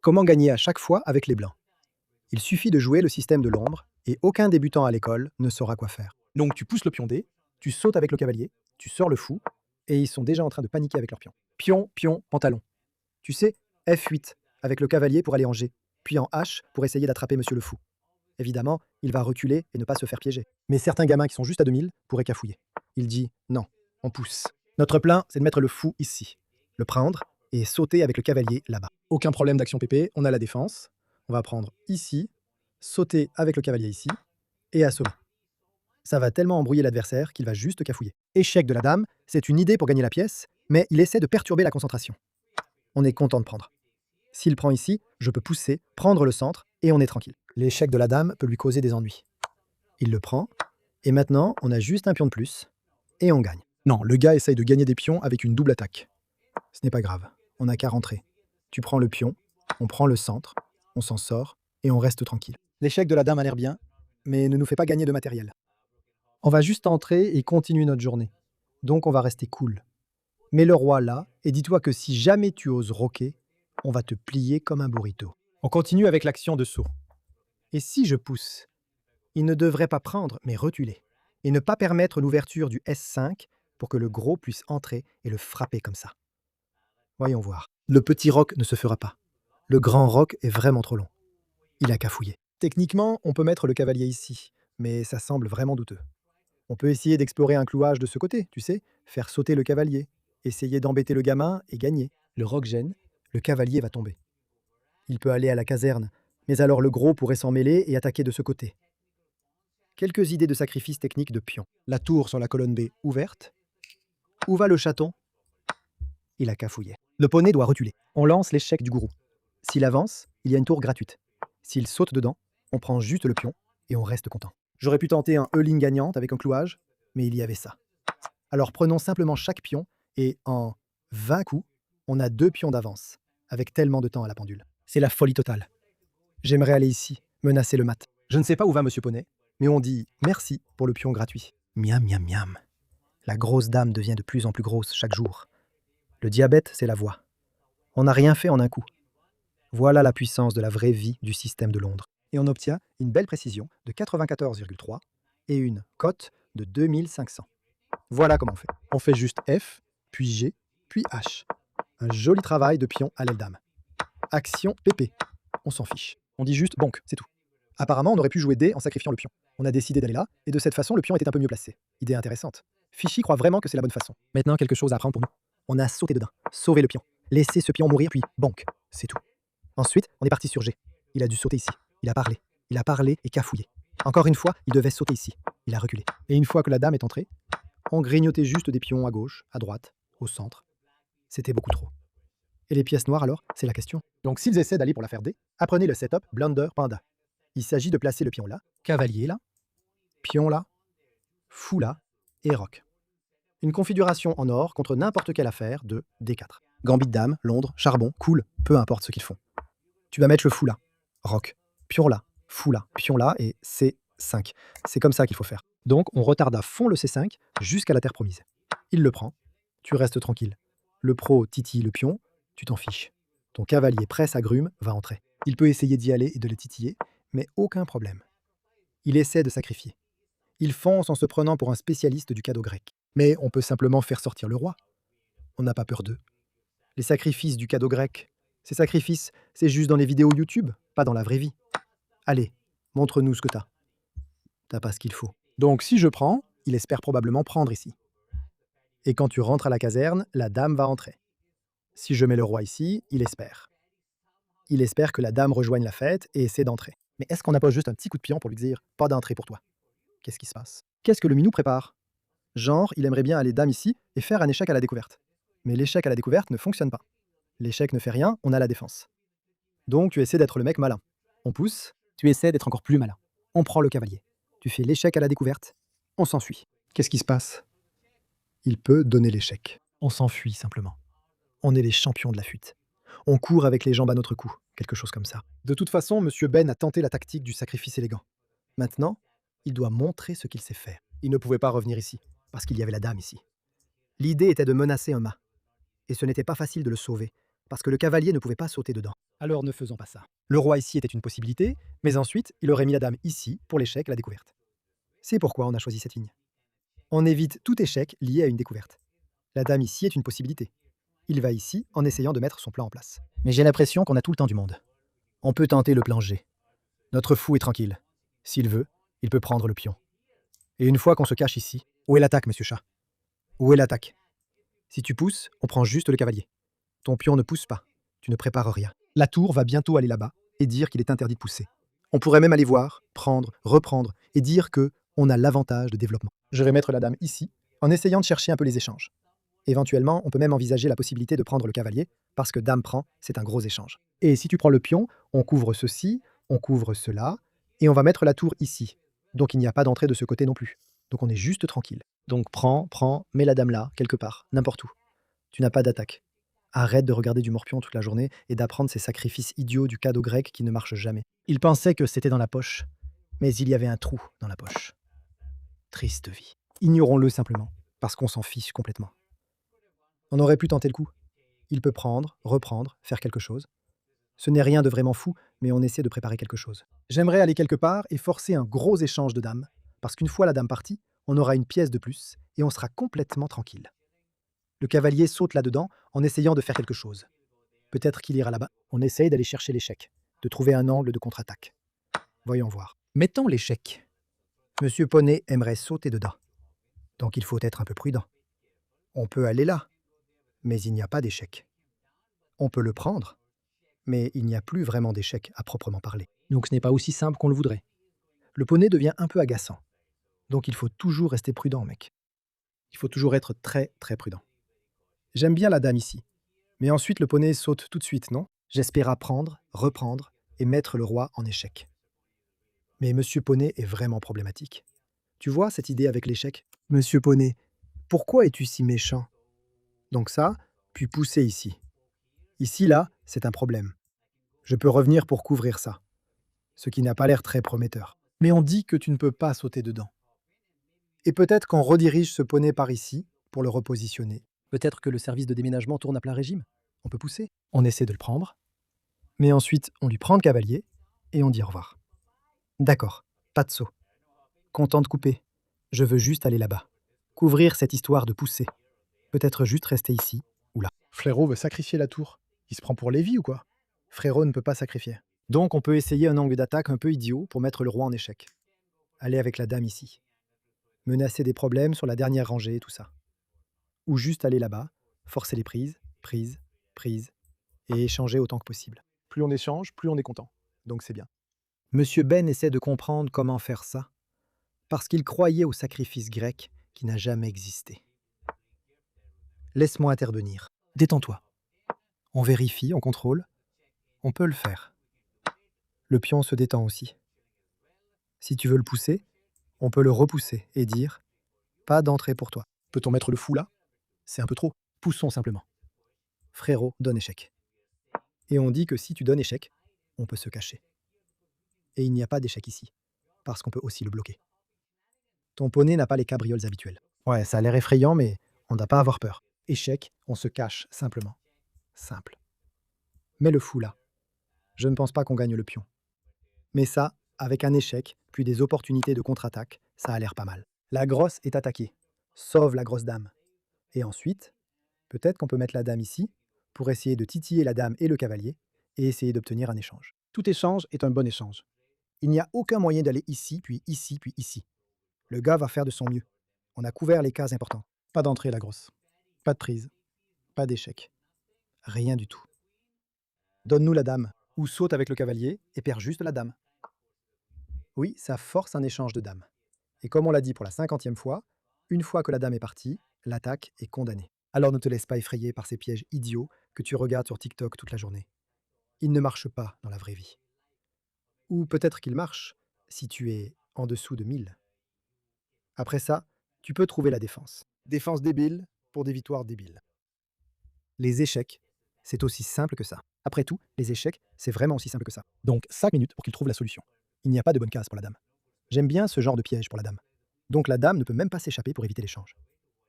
Comment gagner à chaque fois avec les blancs? Il suffit de jouer le système de l'ombre et aucun débutant à l'école ne saura quoi faire. Donc tu pousses le pion D, tu sautes avec le cavalier, tu sors le fou, et ils sont déjà en train de paniquer avec leur pion. Pion, pion, pantalon. Tu sais, F8 avec le cavalier pour aller en G, puis en H pour essayer d'attraper monsieur le fou. Évidemment, il va reculer et ne pas se faire piéger. Mais certains gamins qui sont juste à 2000 pourraient cafouiller. Il dit non, on pousse. Notre plan, c'est de mettre le fou ici, le prendre et sauter avec le cavalier là-bas. Aucun problème d'action PP, on a la défense. On va prendre ici, sauter avec le cavalier ici et assommer. Ça va tellement embrouiller l'adversaire qu'il va juste cafouiller. Échec de la dame, c'est une idée pour gagner la pièce, mais il essaie de perturber la concentration. On est content de prendre. S'il prend ici, je peux pousser, prendre le centre, et on est tranquille. L'échec de la dame peut lui causer des ennuis. Il le prend, et maintenant, on a juste un pion de plus, et on gagne. Non, le gars essaye de gagner des pions avec une double attaque. Ce n'est pas grave, on n'a qu'à rentrer. Tu prends le pion, on prend le centre, on s'en sort, et on reste tranquille. L'échec de la dame a l'air bien, mais ne nous fait pas gagner de matériel. On va juste entrer et continuer notre journée. Donc on va rester cool. Mets le roi là, et dis-toi que si jamais tu oses roquer, on va te plier comme un burrito. On continue avec l'action de saut. Et si je pousse? Il ne devrait pas prendre, mais reculer. Et ne pas permettre l'ouverture du S5 pour que le gros puisse entrer et le frapper comme ça. Voyons voir. Le petit roc ne se fera pas. Le grand roc est vraiment trop long. Il a cafouillé. Techniquement, on peut mettre le cavalier ici, mais ça semble vraiment douteux. On peut essayer d'explorer un clouage de ce côté, tu sais, faire sauter le cavalier, essayer d'embêter le gamin et gagner. Le roc gêne, le cavalier va tomber. Il peut aller à la caserne, mais alors le gros pourrait s'en mêler et attaquer de ce côté. Quelques idées de sacrifice technique de pion. La tour sur la colonne B ouverte. Où va le chaton? Il a cafouillé. Le poney doit reculer. On lance l'échec du gourou. S'il avance, il y a une tour gratuite. S'il saute dedans, on prend juste le pion et on reste content. J'aurais pu tenter un E-ligne gagnante avec un clouage, mais il y avait ça. Alors prenons simplement chaque pion et en 20 coups, on a 2 pions d'avance, avec tellement de temps à la pendule. C'est la folie totale. J'aimerais aller ici, menacer le mat. Je ne sais pas où va Monsieur Poney, mais on dit merci pour le pion gratuit. Miam, miam, miam. La grosse dame devient de plus en plus grosse chaque jour. Le diabète, c'est la voie. On n'a rien fait en un coup. Voilà la puissance de la vraie vie du système de Londres. Et on obtient une belle précision de 94,3 et une cote de 2500. Voilà comment on fait. On fait juste F, puis G, puis H. Un joli travail de pion à l'aile dame. Action PP. On s'en fiche. On dit juste banque, c'est tout. Apparemment, on aurait pu jouer D en sacrifiant le pion. On a décidé d'aller là, et de cette façon, le pion était un peu mieux placé. Idée intéressante. Fichy croit vraiment que c'est la bonne façon. Maintenant, quelque chose à apprendre pour nous. On a sauté dedans, sauvé le pion, laissé ce pion mourir, puis banque, c'est tout. Ensuite, on est parti sur G. Il a dû sauter ici. Il a parlé. Il a parlé et cafouillé. Encore une fois, il devait sauter ici. Il a reculé. Et une fois que la dame est entrée, on grignotait juste des pions à gauche, à droite, au centre. C'était beaucoup trop. Et les pièces noires alors, c'est la question. Donc s'ils essaient d'aller pour la faire D, apprenez le setup Blunder Panda. Il s'agit de placer le pion là, cavalier là, pion là, fou là, et roc. Une configuration en or contre n'importe quelle affaire de D4. Gambit de dame, Londres, charbon, cool, peu importe ce qu'ils font. Tu vas mettre le fou là, roc, pion là, fou là, pion là, et C5. C'est comme ça qu'il faut faire. Donc on retarde à fond le C5 jusqu'à la terre promise. Il le prend, tu restes tranquille. Le pro titille le pion, tu t'en fiches. Ton cavalier presse agrume, va entrer. Il peut essayer d'y aller et de le titiller, mais aucun problème. Il essaie de sacrifier. Il fonce en se prenant pour un spécialiste du cadeau grec. Mais on peut simplement faire sortir le roi. On n'a pas peur d'eux. Les sacrifices du cadeau grec, ces sacrifices, c'est juste dans les vidéos YouTube, pas dans la vraie vie. Allez, montre-nous ce que t'as. T'as pas ce qu'il faut. Donc si je prends, il espère probablement prendre ici. Et quand tu rentres à la caserne, la dame va entrer. Si je mets le roi ici, il espère. Il espère que la dame rejoigne la fête et essaie d'entrer. Mais est-ce qu'on n'a pas juste un petit coup de pion pour lui dire « pas d'entrée pour toi » Qu'est-ce qui se passe? Qu'est-ce que le minou prépare? Genre, il aimerait bien aller dame ici et faire un échec à la découverte. Mais l'échec à la découverte ne fonctionne pas. L'échec ne fait rien, on a la défense. Donc tu essaies d'être le mec malin. On pousse, tu essaies d'être encore plus malin. On prend le cavalier. Tu fais l'échec à la découverte, on s'enfuit. Qu'est-ce qui se passe? Il peut donner l'échec. On s'enfuit simplement. On est les champions de la fuite. On court avec les jambes à notre cou, quelque chose comme ça. De toute façon, Monsieur Ben a tenté la tactique du sacrifice élégant. Maintenant, il doit montrer ce qu'il sait faire. Il ne pouvait pas revenir ici, parce qu'il y avait la dame ici. L'idée était de menacer un mât. Et ce n'était pas facile de le sauver, parce que le cavalier ne pouvait pas sauter dedans. Alors ne faisons pas ça. Le roi ici était une possibilité, mais ensuite, il aurait mis la dame ici pour l'échec et la découverte. C'est pourquoi on a choisi cette ligne. On évite tout échec lié à une découverte. La dame ici est une possibilité. Il va ici en essayant de mettre son plan en place. Mais j'ai l'impression qu'on a tout le temps du monde. On peut tenter le plan G. Notre fou est tranquille. S'il veut, il peut prendre le pion. Et une fois qu'on se cache ici, où est l'attaque, monsieur Chat? Où est l'attaque? Si tu pousses, on prend juste le cavalier. Ton pion ne pousse pas. Tu ne prépares rien. La tour va bientôt aller là-bas et dire qu'il est interdit de pousser. On pourrait même aller voir, prendre, reprendre et dire que on a l'avantage de développement. Je vais mettre la dame ici, en essayant de chercher un peu les échanges. Éventuellement, on peut même envisager la possibilité de prendre le cavalier, parce que dame prend, c'est un gros échange. Et si tu prends le pion, on couvre ceci, on couvre cela, et on va mettre la tour ici. Donc il n'y a pas d'entrée de ce côté non plus. Donc on est juste tranquille. Donc prends, mets la dame là, quelque part, n'importe où. Tu n'as pas d'attaque. Arrête de regarder du morpion toute la journée et d'apprendre ces sacrifices idiots du cadeau grec qui ne marchent jamais. Il pensait que c'était dans la poche, mais il y avait un trou dans la poche. Triste vie. Ignorons-le simplement, parce qu'on s'en fiche complètement. On aurait pu tenter le coup. Il peut prendre, reprendre, faire quelque chose. Ce n'est rien de vraiment fou, mais on essaie de préparer quelque chose. J'aimerais aller quelque part et forcer un gros échange de dames, parce qu'une fois la dame partie, on aura une pièce de plus et on sera complètement tranquille. Le cavalier saute là-dedans en essayant de faire quelque chose. Peut-être qu'il ira là-bas. On essaye d'aller chercher l'échec, de trouver un angle de contre-attaque. Voyons voir. Mettons l'échec. Monsieur Poney aimerait sauter dedans. Donc il faut être un peu prudent. On peut aller là, mais il n'y a pas d'échec. On peut le prendre, mais il n'y a plus vraiment d'échec à proprement parler. Donc ce n'est pas aussi simple qu'on le voudrait. Le poney devient un peu agaçant. Donc il faut toujours rester prudent, mec. Il faut toujours être très très prudent. J'aime bien la dame ici. Mais ensuite le poney saute tout de suite, non? J'espère apprendre, reprendre et mettre le roi en échec. Mais Monsieur Poney est vraiment problématique. Tu vois cette idée avec l'échec? Monsieur Poney, pourquoi es-tu si méchant? Donc ça, puis pousser ici. Ici, là, c'est un problème. Je peux revenir pour couvrir ça. Ce qui n'a pas l'air très prometteur. Mais on dit que tu ne peux pas sauter dedans. Et peut-être qu'on redirige ce poney par ici pour le repositionner. Peut-être que le service de déménagement tourne à plein régime. On peut pousser. On essaie de le prendre. Mais ensuite, on lui prend le cavalier et on dit au revoir. D'accord, pas de saut. Content de couper. Je veux juste aller là-bas. Couvrir cette histoire de pousser. Peut-être juste rester ici ou là. Frérot veut sacrifier la tour. Il se prend pour Lévi ou quoi? Frérot ne peut pas sacrifier. Donc on peut essayer un angle d'attaque un peu idiot pour mettre le roi en échec. Aller avec la dame ici. Menacer des problèmes sur la dernière rangée et tout ça. Ou juste aller là-bas, forcer les prises, prises, et échanger autant que possible. Plus on échange, plus on est content. Donc c'est bien. Monsieur Ben essaie de comprendre comment faire ça, parce qu'il croyait au sacrifice grec qui n'a jamais existé. Laisse-moi intervenir. Détends-toi. On vérifie, on contrôle. On peut le faire. Le pion se détend aussi. Si tu veux le pousser, on peut le repousser et dire « Pas d'entrée pour toi ». Peut-on mettre le fou là? C'est un peu trop. Poussons simplement. Frérot donne échec. Et on dit que si tu donnes échec, on peut se cacher. Et il n'y a pas d'échec ici, parce qu'on peut aussi le bloquer. Ton poney n'a pas les cabrioles habituelles. Ouais, ça a l'air effrayant, mais on n'a pas à avoir peur. Échec, on se cache simplement. Simple. Mets le fou là. Je ne pense pas qu'on gagne le pion. Mais ça, avec un échec, puis des opportunités de contre-attaque, ça a l'air pas mal. La grosse est attaquée. Sauve la grosse dame. Et ensuite, peut-être qu'on peut mettre la dame ici, pour essayer de titiller la dame et le cavalier, et essayer d'obtenir un échange. Tout échange est un bon échange. Il n'y a aucun moyen d'aller ici, puis ici, puis ici. Le gars va faire de son mieux. On a couvert les cases importantes. Pas d'entrée, la grosse. Pas de prise. Pas d'échec. Rien du tout. Donne-nous la dame, ou saute avec le cavalier et perds juste la dame. Oui, ça force un échange de dames. Et comme on l'a dit pour la 50e fois, une fois que la dame est partie, l'attaque est condamnée. Alors ne te laisse pas effrayer par ces pièges idiots que tu regardes sur TikTok toute la journée. Ils ne marchent pas dans la vraie vie. Ou peut-être qu'ils marchent si tu es en dessous de 1000. Après ça, tu peux trouver la défense. Défense débile pour des victoires débiles. Les échecs, c'est aussi simple que ça. Après tout, les échecs, c'est vraiment aussi simple que ça. Donc 5 minutes pour qu'il trouve la solution. Il n'y a pas de bonne case pour la dame. J'aime bien ce genre de piège pour la dame. Donc la dame ne peut même pas s'échapper pour éviter l'échange.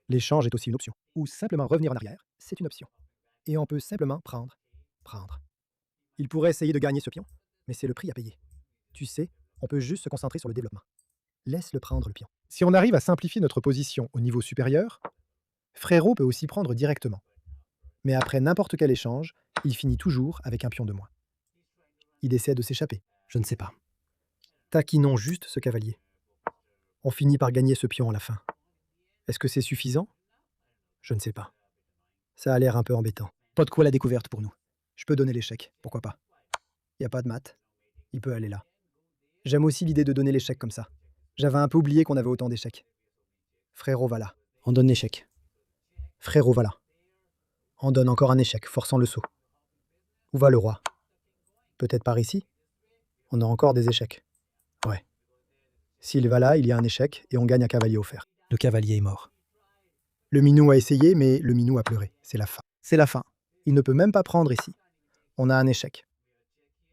L'échange est aussi une option. Ou simplement revenir en arrière, c'est une option. Et on peut simplement prendre Prendre. Il pourrait essayer de gagner ce pion, mais c'est le prix à payer. Tu sais, on peut juste se concentrer sur le développement. Laisse-le prendre le pion. Si on arrive à simplifier notre position au niveau supérieur, Frérot peut aussi prendre directement. Mais après n'importe quel échange, il finit toujours avec un pion de moins. Il essaie de s'échapper, je ne sais pas. Taquinons juste ce cavalier. On finit par gagner ce pion à la fin. Est-ce que c'est suffisant? Je ne sais pas. Ça a l'air un peu embêtant. Pas de quoi la découverte pour nous. Je peux donner l'échec, pourquoi pas. Y a pas de maths. Il peut aller là. J'aime aussi l'idée de donner l'échec comme ça. J'avais un peu oublié qu'on avait autant d'échecs. Frérot va là. On donne l'échec. Frérot va là. On donne encore un échec, forçant le saut. Où va le roi? Peut-être par ici? On a encore des échecs. Ouais. S'il va là, il y a un échec et on gagne un cavalier offert. Le cavalier est mort. Le minou a essayé, mais le minou a pleuré. C'est la fin. C'est la fin. Il ne peut même pas prendre ici. On a un échec.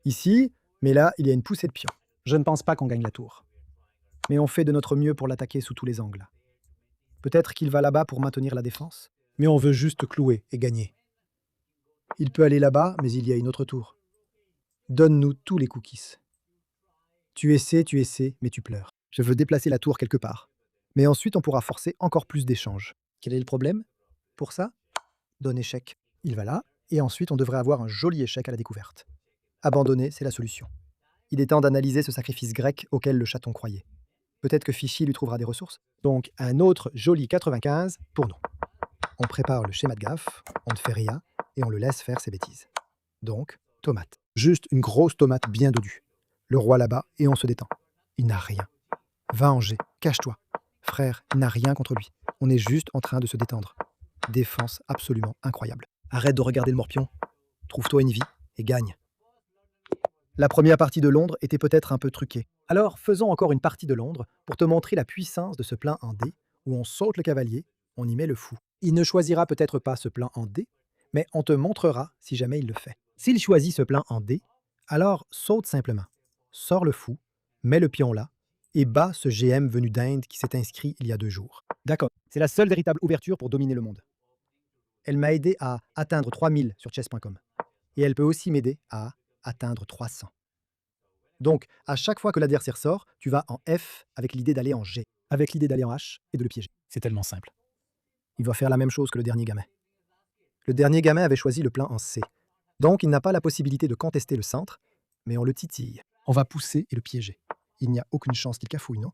Ici, mais là, il y a une poussée de pion. Je ne pense pas qu'on gagne la tour. Mais on fait de notre mieux pour l'attaquer sous tous les angles. Peut-être qu'il va là-bas pour maintenir la défense. Mais on veut juste clouer et gagner. Il peut aller là-bas, mais il y a une autre tour. Donne-nous tous les cookies. Tu essaies, mais tu pleures. Je veux déplacer la tour quelque part. Mais ensuite, on pourra forcer encore plus d'échanges. Quel est le problème? Pour ça, donne échec. Il va là, et ensuite on devrait avoir un joli échec à la découverte. Abandonner, c'est la solution. Il est temps d'analyser ce sacrifice grec auquel le chaton croyait. Peut-être que Fichy lui trouvera des ressources. Donc, un autre joli 95 pour nous. On prépare le schéma de gaffe, on ne fait rien, et on le laisse faire ses bêtises. Donc, tomate. Juste une grosse tomate bien dodue. Le roi là-bas, et on se détend. Il n'a rien. Va en jet, cache-toi. Frère, il n'a rien contre lui. On est juste en train de se détendre. Défense absolument incroyable. Arrête de regarder le morpion. Trouve-toi une vie et gagne. La première partie de Londres était peut-être un peu truquée. Alors faisons encore une partie de Londres pour te montrer la puissance de ce plein en D, où on saute le cavalier, on y met le fou. Il ne choisira peut-être pas ce plein en D, mais on te montrera si jamais il le fait. S'il choisit ce plein en D, alors saute simplement. Sors le fou, mets le pion là, et bat ce GM venu d'Inde qui s'est inscrit il y a 2 jours. D'accord, c'est la seule véritable ouverture pour dominer le monde. Elle m'a aidé à atteindre 3000 sur chess.com. Et elle peut aussi m'aider à atteindre 300. Donc, à chaque fois que l'adversaire sort, tu vas en F avec l'idée d'aller en G, avec l'idée d'aller en H et de le piéger. C'est tellement simple. Il va faire la même chose que le dernier gamin. Le dernier gamin avait choisi le plein en C. Donc, il n'a pas la possibilité de contester le centre, mais on le titille. On va pousser et le piéger. Il n'y a aucune chance qu'il cafouille, non?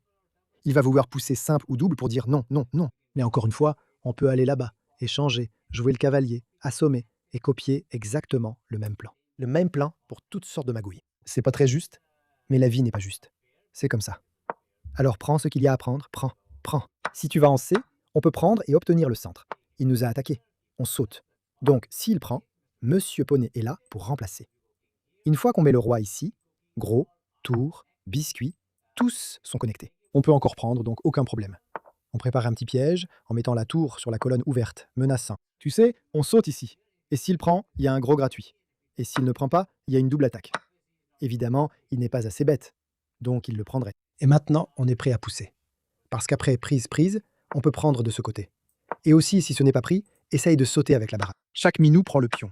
Il va vouloir pousser simple ou double pour dire non, non, non. Mais encore une fois, on peut aller là-bas, échanger, jouer le cavalier, assommer et copier exactement le même plan. Le même plan pour toutes sortes de magouilles. C'est pas très juste, mais la vie n'est pas juste. C'est comme ça. Alors prends ce qu'il y a à prendre, prends. Si tu vas en C, on peut prendre et obtenir le centre. Il nous a attaqué. On saute. Donc, s'il prend, Monsieur Poney est là pour remplacer. Une fois qu'on met le roi ici, gros, tour, biscuit, tous sont connectés. On peut encore prendre, donc aucun problème. On prépare un petit piège en mettant la tour sur la colonne ouverte, menaçant. Tu sais, on saute ici. Et s'il prend, il y a un gros gratuit. Et s'il ne prend pas, il y a une double attaque. Évidemment, il n'est pas assez bête, donc il le prendrait. Et maintenant, on est prêt à pousser. Parce qu'après prise, on peut prendre de ce côté. Et aussi, si ce n'est pas pris, essaye de sauter avec la baraque. Chaque minou prend le pion.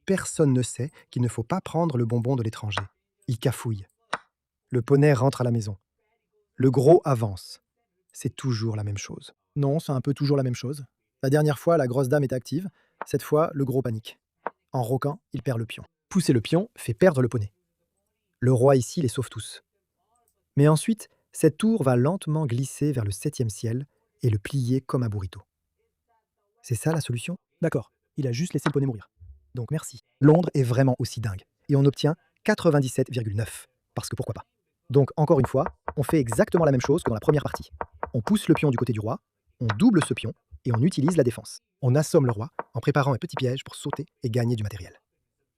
Personne ne sait qu'il ne faut pas prendre le bonbon de l'étranger. Il cafouille. Le poney rentre à la maison. Le gros avance. C'est toujours la même chose. Non, c'est un peu toujours la même chose. La dernière fois, la grosse dame est active. Cette fois, le gros panique. En roquant, il perd le pion. Pousser le pion fait perdre le poney. Le roi ici les sauve tous. Mais ensuite, cette tour va lentement glisser vers le 7e ciel et le plier comme un burrito. C'est ça la solution? D'accord, il a juste laissé le poney mourir. Donc merci. Londres est vraiment aussi dingue. Et on obtient 97,9. Parce que pourquoi pas. Donc encore une fois, on fait exactement la même chose que dans la première partie. On pousse le pion du côté du roi, on double ce pion et on utilise la défense. On assomme le roi en préparant un petit piège pour sauter et gagner du matériel.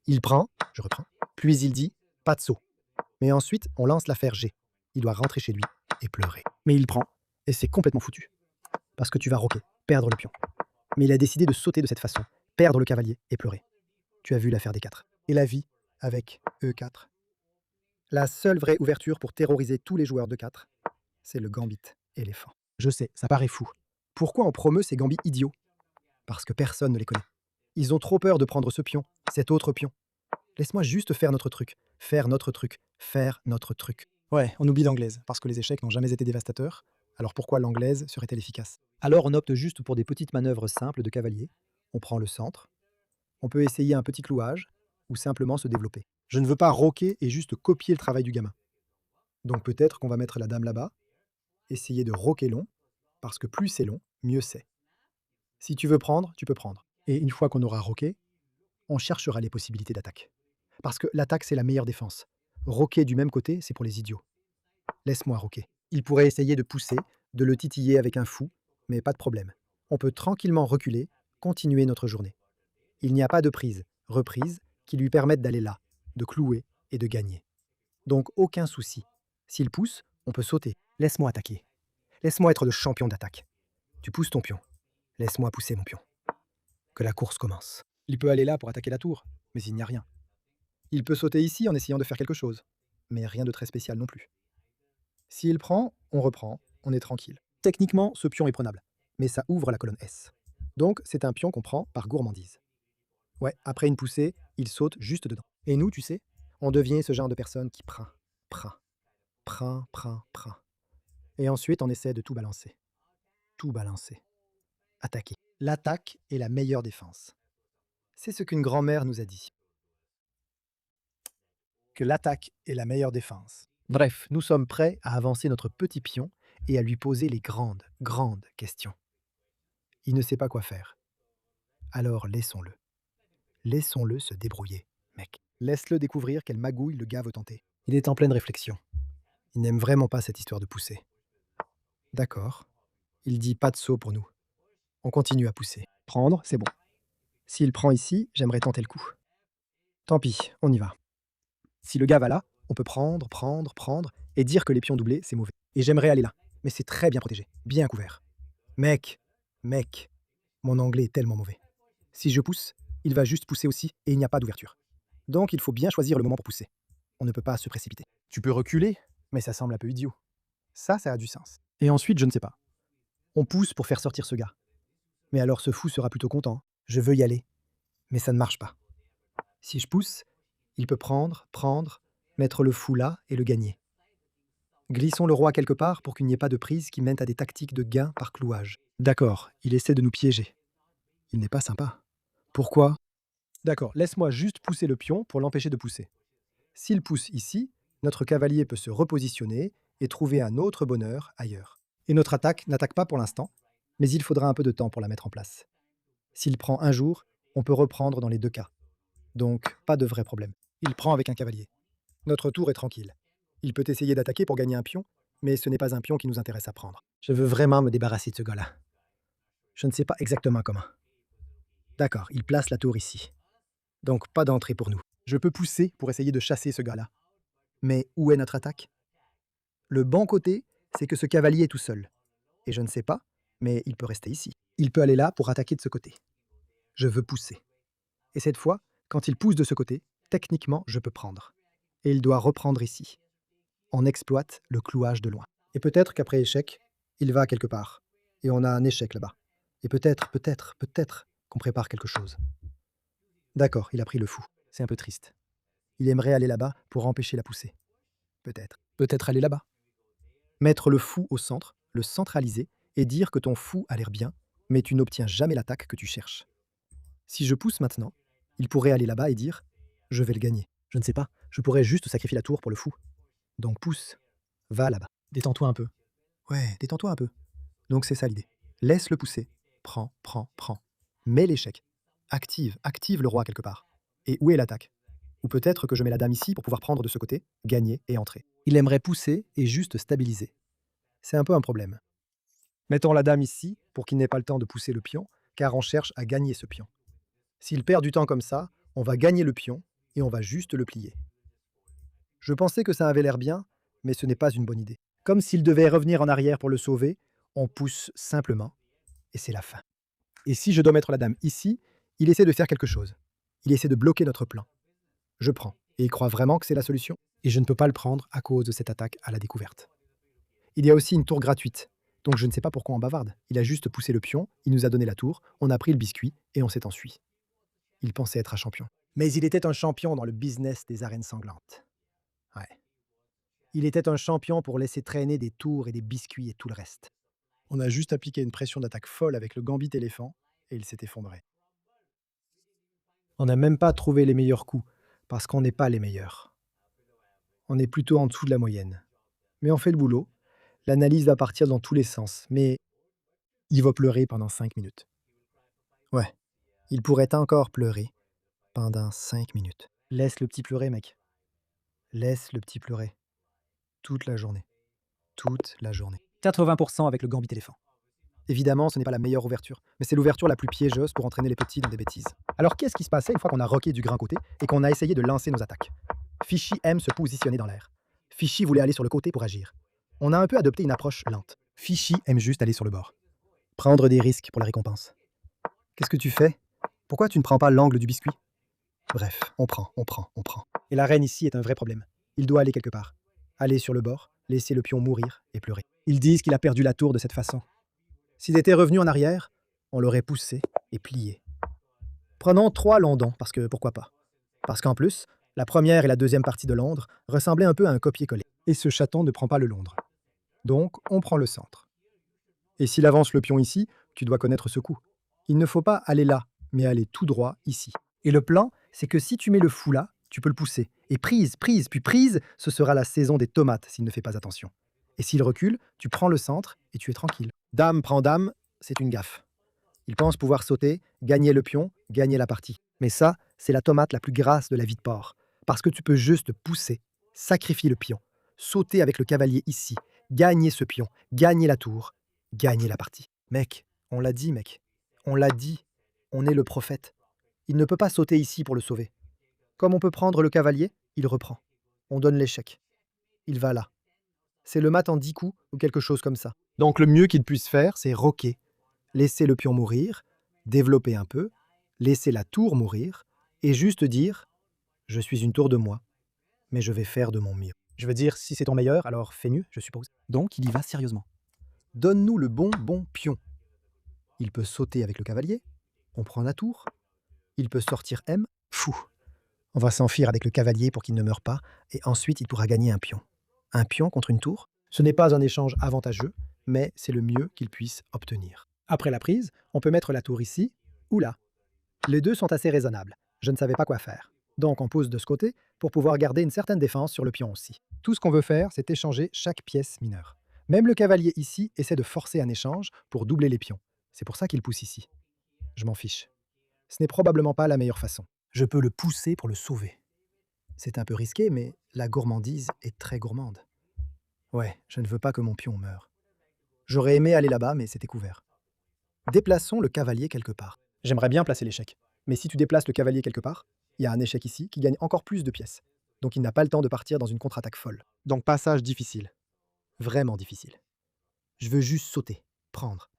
Il prend, je reprends, puis il dit « pas de saut ». Mais ensuite, on lance l'affaire G. Il doit rentrer chez lui et pleurer. Mais il prend, et c'est complètement foutu. Parce que tu vas roquer, perdre le pion. Mais il a décidé de sauter de cette façon, perdre le cavalier et pleurer. Tu as vu l'affaire des 4. Et la vie avec E4. La seule vraie ouverture pour terroriser tous les joueurs de 4, c'est le gambit éléphant. Je sais, ça paraît fou. Pourquoi on promeut ces gambits idiots? Parce que personne ne les connaît. Ils ont trop peur de prendre ce pion, cet autre pion. Laisse-moi juste faire notre truc, faire notre truc, faire notre truc. Ouais, on oublie l'anglaise, parce que les échecs n'ont jamais été dévastateurs. Alors pourquoi l'anglaise serait-elle efficace? Alors on opte juste pour des petites manœuvres simples de cavalier. On prend le centre. On peut essayer un petit clouage ou simplement se développer. Je ne veux pas roquer et juste copier le travail du gamin. Donc peut-être qu'on va mettre la dame là-bas, essayer de roquer long, parce que plus c'est long, mieux c'est. Si tu veux prendre, tu peux prendre. Et une fois qu'on aura roqué, on cherchera les possibilités d'attaque. Parce que l'attaque, c'est la meilleure défense. Roquer du même côté, c'est pour les idiots. Laisse-moi roquer. Il pourrait essayer de pousser, de le titiller avec un fou, mais pas de problème. On peut tranquillement reculer, continuer notre journée. Il n'y a pas de prise, reprise, qui lui permettent d'aller là, de clouer et de gagner. Donc aucun souci. S'il pousse, on peut sauter. Laisse-moi attaquer. Laisse-moi être le champion d'attaque. Tu pousses ton pion. Laisse-moi pousser mon pion. Que la course commence. Il peut aller là pour attaquer la tour, mais il n'y a rien. Il peut sauter ici en essayant de faire quelque chose, mais rien de très spécial non plus. S'il prend, on reprend, on est tranquille. Techniquement, ce pion est prenable, mais ça ouvre la colonne S. Donc c'est un pion qu'on prend par gourmandise. Ouais, après une poussée, il saute juste dedans. Et nous, tu sais, on devient ce genre de personne qui prend, prend, prend. Et ensuite, on essaie de tout balancer. Tout balancer. Attaquer. L'attaque est la meilleure défense. C'est ce qu'une grand-mère nous a dit. Que l'attaque est la meilleure défense. Bref, nous sommes prêts à avancer notre petit pion et à lui poser les grandes questions. Il ne sait pas quoi faire. Alors laissons-le. Laissons-le se débrouiller, mec. Laisse-le découvrir quelle magouille le gars veut tenter. Il est en pleine réflexion. Il n'aime vraiment pas cette histoire de pousser. D'accord. Il dit pas de saut pour nous. On continue à pousser. Prendre, c'est bon. S'il prend ici, j'aimerais tenter le coup. Tant pis, on y va. Si le gars va là, on peut prendre, et dire que les pions doublés, c'est mauvais. Et j'aimerais aller là, mais c'est très bien protégé, bien couvert. Mec, mon anglais est tellement mauvais. Si je pousse, il va juste pousser aussi, et il n'y a pas d'ouverture. Donc il faut bien choisir le moment pour pousser. On ne peut pas se précipiter. Tu peux reculer, mais ça semble un peu idiot. Ça a du sens. Et ensuite, je ne sais pas. On pousse pour faire sortir ce gars. Mais alors ce fou sera plutôt content. Je veux y aller. Mais ça ne marche pas. Si je pousse, il peut prendre, mettre le fou là et le gagner. Glissons le roi quelque part pour qu'il n'y ait pas de prise qui mène à des tactiques de gain par clouage. D'accord, il essaie de nous piéger. Il n'est pas sympa. Pourquoi? D'accord, laisse-moi juste pousser le pion pour l'empêcher de pousser. S'il pousse ici, notre cavalier peut se repositionner et trouver un autre bonheur ailleurs. Et notre attaque n'attaque pas pour l'instant, mais il faudra un peu de temps pour la mettre en place. S'il prend un jour, on peut reprendre dans les deux cas. Donc, pas de vrai problème. Il prend avec un cavalier. Notre tour est tranquille. Il peut essayer d'attaquer pour gagner un pion, mais ce n'est pas un pion qui nous intéresse à prendre. Je veux vraiment me débarrasser de ce gars-là. Je ne sais pas exactement comment. D'accord, il place la tour ici. Donc pas d'entrée pour nous. Je peux pousser pour essayer de chasser ce gars-là. Mais où est notre attaque? Le bon côté, c'est que ce cavalier est tout seul. Et je ne sais pas, mais il peut rester ici. Il peut aller là pour attaquer de ce côté. Je veux pousser. Et cette fois, quand il pousse de ce côté, techniquement, je peux prendre. Et il doit reprendre ici. On exploite le clouage de loin. Et peut-être qu'après échec, il va quelque part. Et on a un échec là-bas. Et peut-être qu'on prépare quelque chose. D'accord, il a pris le fou. C'est un peu triste. Il aimerait aller là-bas pour empêcher la poussée. Peut-être. Peut-être aller là-bas. Mettre le fou au centre, le centraliser, et dire que ton fou a l'air bien, mais tu n'obtiens jamais l'attaque que tu cherches. Si je pousse maintenant, il pourrait aller là-bas et dire « Je vais le gagner ». Je ne sais pas, je pourrais juste sacrifier la tour pour le fou. Donc pousse, va là-bas. Détends-toi un peu. Ouais, détends-toi un peu. Donc c'est ça l'idée. Laisse-le pousser. Prends. Mets l'échec. Active le roi quelque part. Et où est l'attaque? Ou peut-être que je mets la dame ici pour pouvoir prendre de ce côté, gagner et entrer. Il aimerait pousser et juste stabiliser. C'est un peu un problème. Mettons la dame ici pour qu'il n'ait pas le temps de pousser le pion, car on cherche à gagner ce pion. S'il perd du temps comme ça, on va gagner le pion et on va juste le plier. Je pensais que ça avait l'air bien, mais ce n'est pas une bonne idée. Comme s'il devait revenir en arrière pour le sauver, on pousse simplement, et c'est la fin. Et si je dois mettre la dame ici, il essaie de faire quelque chose. Il essaie de bloquer notre plan. Je prends, et il croit vraiment que c'est la solution, et je ne peux pas le prendre à cause de cette attaque à la découverte. Il y a aussi une tour gratuite, donc je ne sais pas pourquoi on bavarde. Il a juste poussé le pion, il nous a donné la tour, on a pris le biscuit, et on s'est enfui. Il pensait être un champion. Mais il était un champion dans le business des arènes sanglantes. Ouais. Il était un champion pour laisser traîner des tours et des biscuits et tout le reste. On a juste appliqué une pression d'attaque folle avec le gambit éléphant et il s'est effondré. On n'a même pas trouvé les meilleurs coups, parce qu'on n'est pas les meilleurs. On est plutôt en dessous de la moyenne. Mais on fait le boulot. L'analyse va partir dans tous les sens, mais il va pleurer pendant 5 minutes. Ouais, il pourrait encore pleurer pendant 5 minutes. Laisse le petit pleurer, mec. Laisse le petit pleurer. Toute la journée. Toute la journée. 80% avec le gambit éléphant. Évidemment, ce n'est pas la meilleure ouverture, mais c'est l'ouverture la plus piégeuse pour entraîner les petits dans des bêtises. Alors qu'est-ce qui se passait une fois qu'on a rocké du grand côté et qu'on a essayé de lancer nos attaques? Fishy aime se positionner dans l'air. Fishy voulait aller sur le côté pour agir. On a un peu adopté une approche lente. Fishy aime juste aller sur le bord. Prendre des risques pour la récompense. Qu'est-ce que tu fais? Pourquoi tu ne prends pas l'angle du biscuit? Bref, on prend. Et la reine ici est un vrai problème. Il doit aller quelque part. Aller sur le bord, laisser le pion mourir et pleurer. Ils disent qu'il a perdu la tour de cette façon. S'il était revenu en arrière, on l'aurait poussé et plié. Prenons 3 Londons, parce que pourquoi pas? Parce qu'en plus, la première et la deuxième partie de Londres ressemblaient un peu à un copier-coller. Et ce chaton ne prend pas le Londres. Donc, on prend le centre. Et s'il avance le pion ici, tu dois connaître ce coup. Il ne faut pas aller là, mais aller tout droit ici. Et le plan, c'est que si tu mets le fou là, tu peux le pousser. Et prise, puis prise, ce sera la saison des tomates s'il ne fait pas attention. Et s'il recule, tu prends le centre et tu es tranquille. Dame prend dame, c'est une gaffe. Il pense pouvoir sauter, gagner le pion, gagner la partie. Mais ça, c'est la tomate la plus grasse de la vie de porc. Parce que tu peux juste pousser, sacrifier le pion, sauter avec le cavalier ici, gagner ce pion, gagner la tour, gagner la partie. Mec, on l'a dit, mec. On l'a dit. On est le prophète. Il ne peut pas sauter ici pour le sauver. Comme on peut prendre le cavalier, il reprend. On donne l'échec. Il va là. C'est le mat en 10 coups ou quelque chose comme ça. Donc le mieux qu'il puisse faire, c'est roquer, laisser le pion mourir, développer un peu, laisser la tour mourir, et juste dire « Je suis une tour de moi, mais je vais faire de mon mieux ». Je veux dire, si c'est ton meilleur, alors fais mieux, je suppose. Donc il y va sérieusement. Donne-nous le bon pion. Il peut sauter avec le cavalier, on prend la tour, il peut sortir M, fou. On va s'enfuir avec le cavalier pour qu'il ne meure pas, et ensuite il pourra gagner un pion. Un pion contre une tour, ce n'est pas un échange avantageux, mais c'est le mieux qu'il puisse obtenir. Après la prise, on peut mettre la tour ici ou là. Les deux sont assez raisonnables. Je ne savais pas quoi faire. Donc on pose de ce côté pour pouvoir garder une certaine défense sur le pion aussi. Tout ce qu'on veut faire, c'est échanger chaque pièce mineure. Même le cavalier ici essaie de forcer un échange pour doubler les pions. C'est pour ça qu'il pousse ici. Je m'en fiche. Ce n'est probablement pas la meilleure façon. Je peux le pousser pour le sauver. C'est un peu risqué, mais la gourmandise est très gourmande. Ouais, je ne veux pas que mon pion meure. J'aurais aimé aller là-bas, mais c'était couvert. Déplaçons le cavalier quelque part. J'aimerais bien placer l'échec. Mais si tu déplaces le cavalier quelque part, il y a un échec ici qui gagne encore plus de pièces. Donc il n'a pas le temps de partir dans une contre-attaque folle. Donc passage difficile. Vraiment difficile. Je veux juste sauter. Prendre.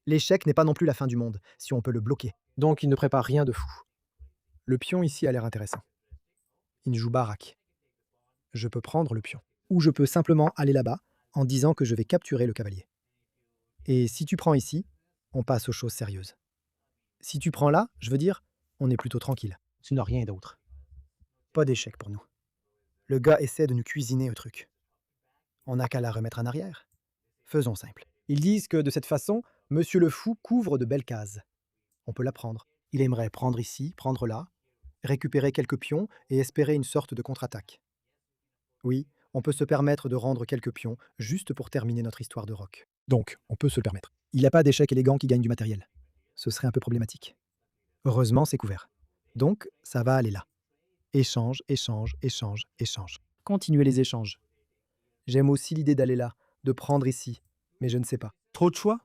L'échec n'est pas non plus la fin du monde, si on peut le bloquer. Donc il ne prépare rien de fou. Le pion ici a l'air intéressant. Il joue baraque. Je peux prendre le pion. Ou je peux simplement aller là-bas en disant que je vais capturer le cavalier. Et si tu prends ici, on passe aux choses sérieuses. Si tu prends là, je veux dire, on est plutôt tranquille. Tu n'as rien d'autre. Pas d'échec pour nous. Le gars essaie de nous cuisiner un truc. On n'a qu'à la remettre en arrière. Faisons simple. Ils disent que de cette façon, Monsieur le Fou couvre de belles cases. On peut la prendre. Il aimerait prendre ici, prendre là, récupérer quelques pions et espérer une sorte de contre-attaque. Oui, on peut se permettre de rendre quelques pions juste pour terminer notre histoire de rock. Donc, on peut se le permettre. Il n'y a pas d'échec élégant qui gagne du matériel. Ce serait un peu problématique. Heureusement, c'est couvert. Donc, ça va aller là. Échange. Continuez les échanges. J'aime aussi l'idée d'aller là, de prendre ici, mais je ne sais pas. Trop de choix?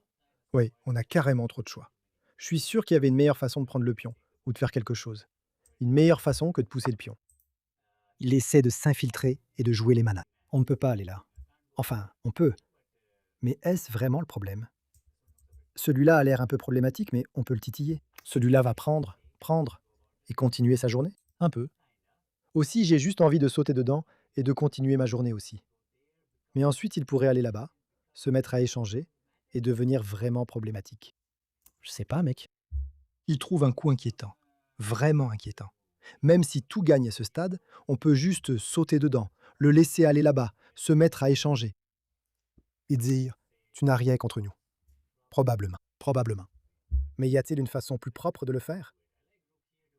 Oui, on a carrément trop de choix. Je suis sûr qu'il y avait une meilleure façon de prendre le pion, ou de faire quelque chose. Une meilleure façon que de pousser le pion. Il essaie de s'infiltrer et de jouer les malins. On ne peut pas aller là. Enfin, on peut. Mais est-ce vraiment le problème? Celui-là a l'air un peu problématique, mais on peut le titiller. Celui-là va prendre, et continuer sa journée? Un peu. Aussi, j'ai juste envie de sauter dedans et de continuer ma journée aussi. Mais ensuite, il pourrait aller là-bas, se mettre à échanger et devenir vraiment problématique. Je sais pas, mec. Il trouve un coup inquiétant. Vraiment inquiétant. Même si tout gagne à ce stade, on peut juste sauter dedans, le laisser aller là-bas, se mettre à échanger et dire tu n'as rien contre nous. Probablement, probablement. Mais y a-t-il une façon plus propre de le faire?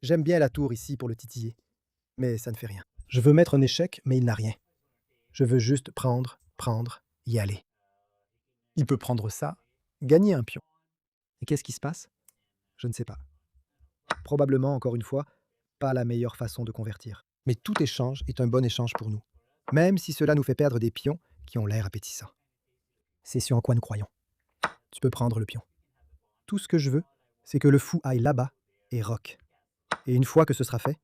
J'aime bien la tour ici pour le titiller, mais ça ne fait rien. Je veux mettre un échec, mais il n'a rien. Je veux juste prendre, y aller. Il peut prendre ça, gagner un pion. Et qu'est-ce qui se passe? Je ne sais pas. Probablement, encore une fois, pas la meilleure façon de convertir. Mais tout échange est un bon échange pour nous, même si cela nous fait perdre des pions qui ont l'air appétissants. C'est ce en quoi nous croyons. Tu peux prendre le pion. Tout ce que je veux, c'est que le fou aille là-bas et rock. Et une fois que ce sera fait,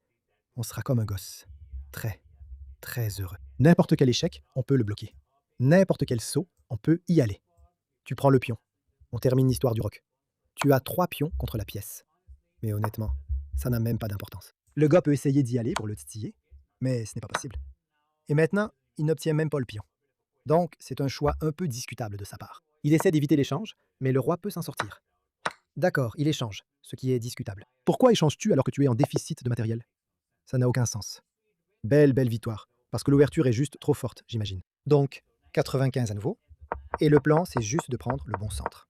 on sera comme un gosse. Très, très heureux. N'importe quel échec, on peut le bloquer. N'importe quel saut, on peut y aller. Tu prends le pion. On termine l'histoire du rock. Tu as 3 pions contre la pièce. Mais honnêtement, ça n'a même pas d'importance. Le gars peut essayer d'y aller pour le titiller, mais ce n'est pas possible. Et maintenant, il n'obtient même pas le pion. Donc, c'est un choix un peu discutable de sa part. Il essaie d'éviter l'échange, mais le roi peut s'en sortir. D'accord, il échange, ce qui est discutable. Pourquoi échanges-tu alors que tu es en déficit de matériel? Ça n'a aucun sens. Belle, belle victoire, parce que l'ouverture est juste trop forte, j'imagine. Donc, 95 à nouveau, et le plan, c'est juste de prendre le bon centre.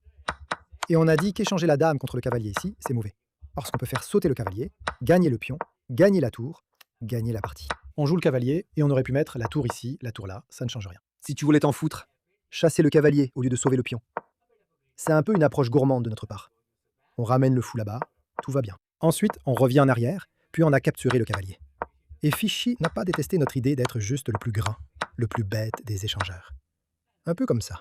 Et on a dit qu'échanger la dame contre le cavalier ici, c'est mauvais. Parce qu'on peut faire sauter le cavalier, gagner le pion, gagner la tour, gagner la partie. On joue le cavalier et on aurait pu mettre la tour ici, la tour là, ça ne change rien. Si tu voulais t'en foutre, chasser le cavalier au lieu de sauver le pion. C'est un peu une approche gourmande de notre part. On ramène le fou là-bas, tout va bien. Ensuite, on revient en arrière, puis on a capturé le cavalier. Et Fichy n'a pas détesté notre idée d'être juste le plus grand, le plus bête des échangeurs. Un peu comme ça.